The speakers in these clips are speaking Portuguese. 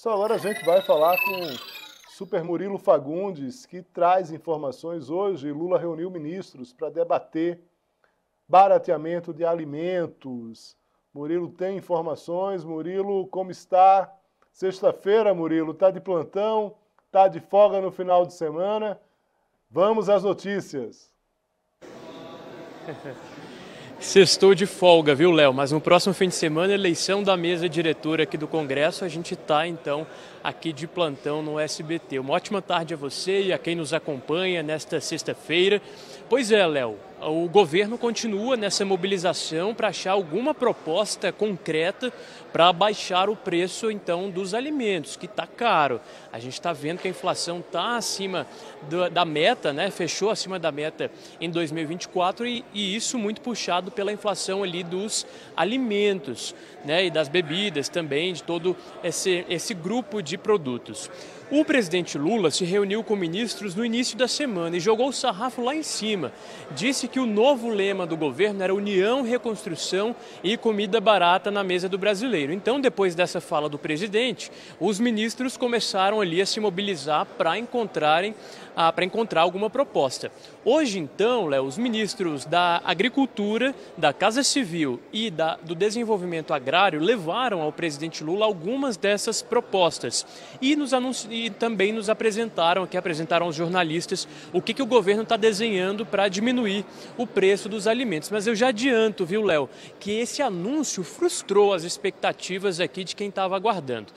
Só agora a gente vai falar com Super Murilo Fagundes, que traz informações hoje. Lula reuniu ministros para debater barateamento de alimentos. Murilo tem informações. Murilo, como está? Sexta-feira, Murilo, está de plantão, está de folga no final de semana. Vamos às notícias. Sextou de folga, viu, Léo? Mas no próximo fim de semana, eleição da mesa diretora aqui do Congresso, a gente está, então, aqui de plantão no SBT. Uma ótima tarde a você e a quem nos acompanha nesta sexta-feira. Pois é, Léo, o governo continua nessa mobilização para achar alguma proposta concreta para baixar o preço, então, dos alimentos, que está caro. A gente está vendo que a inflação está acima da meta, né? Fechou acima da meta em 2024 e isso muito puxado pela inflação ali dos alimentos, né? E das bebidas também, de todo esse grupo de produtos. O presidente Lula se reuniu com ministros no início da semana e jogou o sarrafo lá em cima. Disse que o novo lema do governo era União, Reconstrução e Comida Barata na mesa do brasileiro. Então, depois dessa fala do presidente, os ministros começaram ali a se mobilizar para encontrar alguma proposta. Hoje, então, Léo, os ministros da Agricultura, da Casa Civil e do Desenvolvimento Agrário levaram ao presidente Lula algumas dessas propostas e também nos apresentaram aos jornalistas o que o governo está desenhando para diminuir o preço dos alimentos. Mas eu já adianto, viu, Léo, que esse anúncio frustrou as expectativas aqui de quem estava aguardando.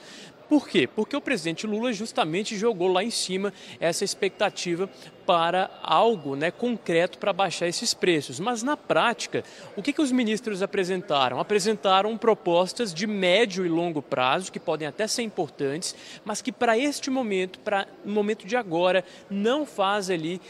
Por quê? Porque o presidente Lula justamente jogou lá em cima essa expectativa para algo, né, concreto para baixar esses preços. Mas na prática, o que os ministros apresentaram? Apresentaram propostas de médio e longo prazo, que podem até ser importantes, mas que para este momento, no momento de agora, não faz ali,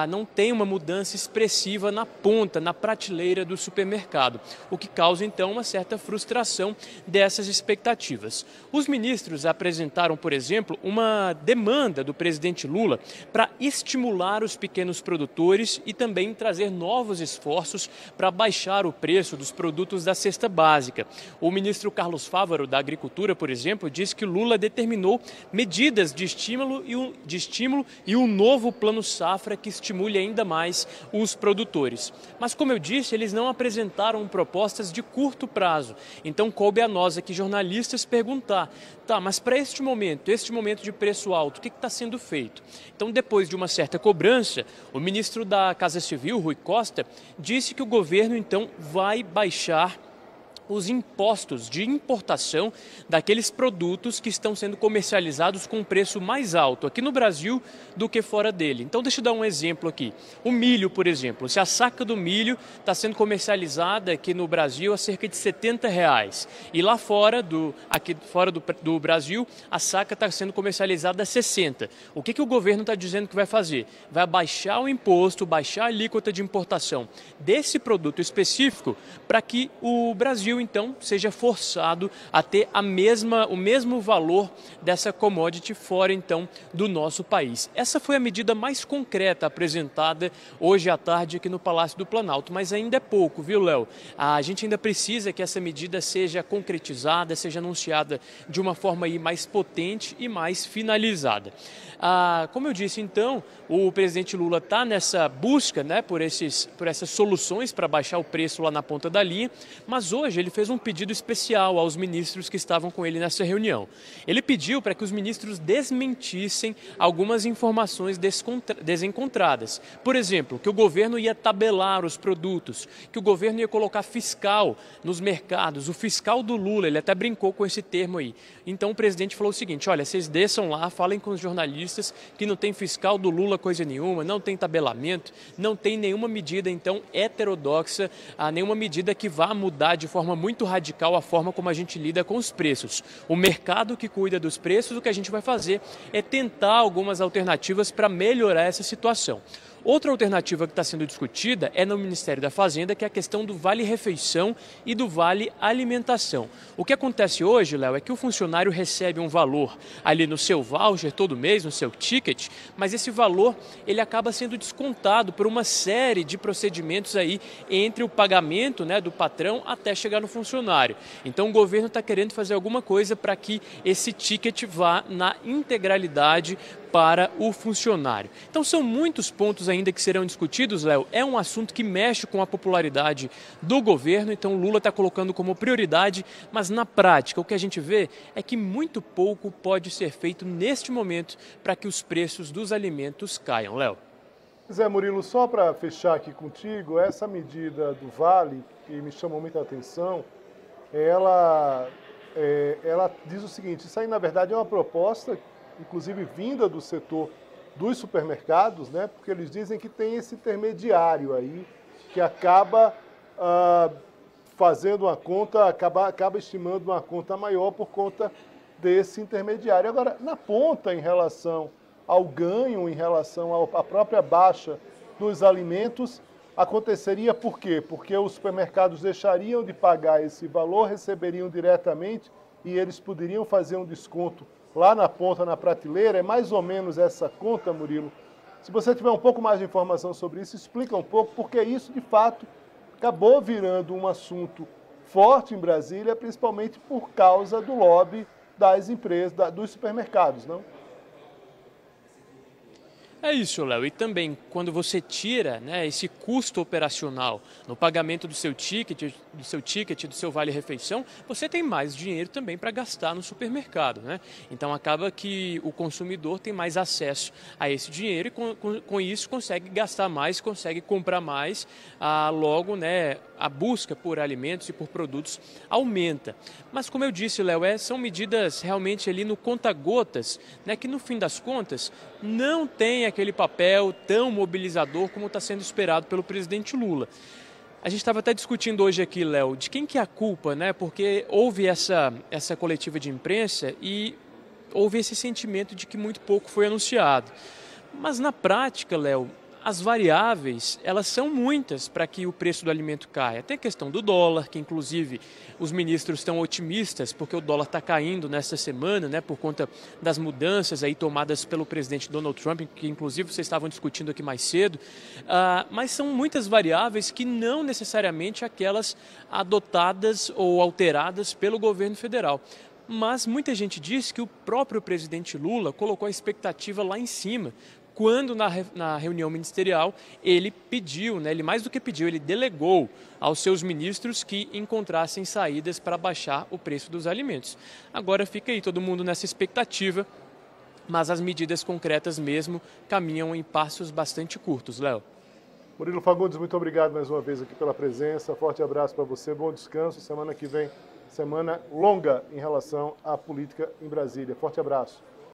não tem uma mudança expressiva na ponta, na prateleira do supermercado, o que causa então uma certa frustração dessas expectativas. Os ministros apresentaram, por exemplo, uma demanda do presidente Lula para estimular os pequenos produtores e também trazer novos esforços para baixar o preço dos produtos da cesta básica. O ministro Carlos Fávaro, da Agricultura, por exemplo, disse que Lula determinou medidas de estímulo e um novo plano safra que estimule ainda mais os produtores. Mas, como eu disse, eles não apresentaram propostas de curto prazo. Então, coube a nós aqui, jornalistas, perguntar, mas para este momento de preço alto, o que está sendo feito? Então, depois de uma certa cobrança, o ministro da Casa Civil, Rui Costa, disse que o governo, então, vai baixar os impostos de importação daqueles produtos que estão sendo comercializados com um preço mais alto aqui no Brasil do que fora dele. Então, deixa eu dar um exemplo aqui. O milho, por exemplo, se a saca do milho está sendo comercializada aqui no Brasil a cerca de R$70 e lá fora do Brasil a saca está sendo comercializada a 60. O que o governo está dizendo que vai fazer? Vai baixar o imposto, baixar a alíquota de importação desse produto específico para que o Brasil então seja forçado a ter o mesmo valor dessa commodity fora então do nosso país. Essa foi a medida mais concreta apresentada hoje à tarde aqui no Palácio do Planalto, mas ainda é pouco, viu, Léo? A gente ainda precisa que essa medida seja concretizada, seja anunciada de uma forma aí mais potente e mais finalizada. Como eu disse, então, o presidente Lula está nessa busca, né, por essas soluções para baixar o preço lá na ponta da linha, mas hoje ele fez um pedido especial aos ministros que estavam com ele nessa reunião. Ele pediu para que os ministros desmentissem algumas informações desencontradas. Por exemplo, que o governo ia tabelar os produtos, que o governo ia colocar fiscal nos mercados, o fiscal do Lula, ele até brincou com esse termo aí. Então o presidente falou o seguinte, olha, vocês desçam lá, falem com os jornalistas que não tem fiscal do Lula coisa nenhuma, não tem tabelamento, não tem nenhuma medida então heterodoxa, nenhuma medida que vá mudar de forma muito radical a forma como a gente lida com os preços. O mercado que cuida dos preços, o que a gente vai fazer é tentar algumas alternativas para melhorar essa situação. Outra alternativa que está sendo discutida é no Ministério da Fazenda, que é a questão do vale-refeição e do vale-alimentação. O que acontece hoje, Léo, é que o funcionário recebe um valor ali no seu voucher todo mês, no seu ticket, mas esse valor ele acaba sendo descontado por uma série de procedimentos aí entre o pagamento, né, do patrão até chegar no funcionário. Então o governo está querendo fazer alguma coisa para que esse ticket vá na integralidade para o funcionário. Então são muitos pontos ainda que serão discutidos, Léo. É um assunto que mexe com a popularidade do governo, então Lula está colocando como prioridade, mas na prática o que a gente vê é que muito pouco pode ser feito neste momento para que os preços dos alimentos caiam, Léo. Zé Murilo, só para fechar aqui contigo, essa medida do Vale, que me chamou muita atenção, ela diz o seguinte: isso aí na verdade é uma proposta, inclusive vinda do setor dos supermercados, né? Porque eles dizem que tem esse intermediário aí que acaba fazendo uma conta, acaba estimando uma conta maior por conta desse intermediário. Agora, na ponta, em relação ao ganho, em relação à própria baixa dos alimentos, aconteceria por quê? Porque os supermercados deixariam de pagar esse valor, receberiam diretamente e eles poderiam fazer um desconto lá na ponta, na prateleira. É mais ou menos essa conta, Murilo. Se você tiver um pouco mais de informação sobre isso, explica um pouco, porque isso, de fato, acabou virando um assunto forte em Brasília, principalmente por causa do lobby das empresas, dos supermercados, não? É isso, Léo. E também, quando você tira, né, esse custo operacional no pagamento do seu ticket, do seu vale-refeição, você tem mais dinheiro também para gastar no supermercado, né? Então, acaba que o consumidor tem mais acesso a esse dinheiro e, com isso, consegue gastar mais, consegue comprar mais. Logo, né, a busca por alimentos e por produtos aumenta. Mas, como eu disse, Léo, são medidas realmente ali no conta-gotas, né, que, no fim das contas, não tem aquele papel tão mobilizador como está sendo esperado pelo presidente Lula. A gente estava até discutindo hoje aqui, Léo, de quem que é a culpa, né? Porque houve essa coletiva de imprensa e houve esse sentimento de que muito pouco foi anunciado. Mas na prática, Léo, as variáveis, elas são muitas para que o preço do alimento caia. Tem a questão do dólar, que inclusive os ministros estão otimistas, porque o dólar está caindo nesta semana, né, por conta das mudanças aí tomadas pelo presidente Donald Trump, que inclusive vocês estavam discutindo aqui mais cedo. Mas são muitas variáveis que não necessariamente aquelas adotadas ou alteradas pelo governo federal. Mas muita gente diz que o próprio presidente Lula colocou a expectativa lá em cima, quando na reunião ministerial ele pediu, né, ele mais do que pediu, ele delegou aos seus ministros que encontrassem saídas para baixar o preço dos alimentos. Agora fica aí todo mundo nessa expectativa, mas as medidas concretas mesmo caminham em passos bastante curtos, Léo. Murilo Fagundes, muito obrigado mais uma vez aqui pela presença. Forte abraço para você, bom descanso. Semana que vem, semana longa em relação à política em Brasília. Forte abraço.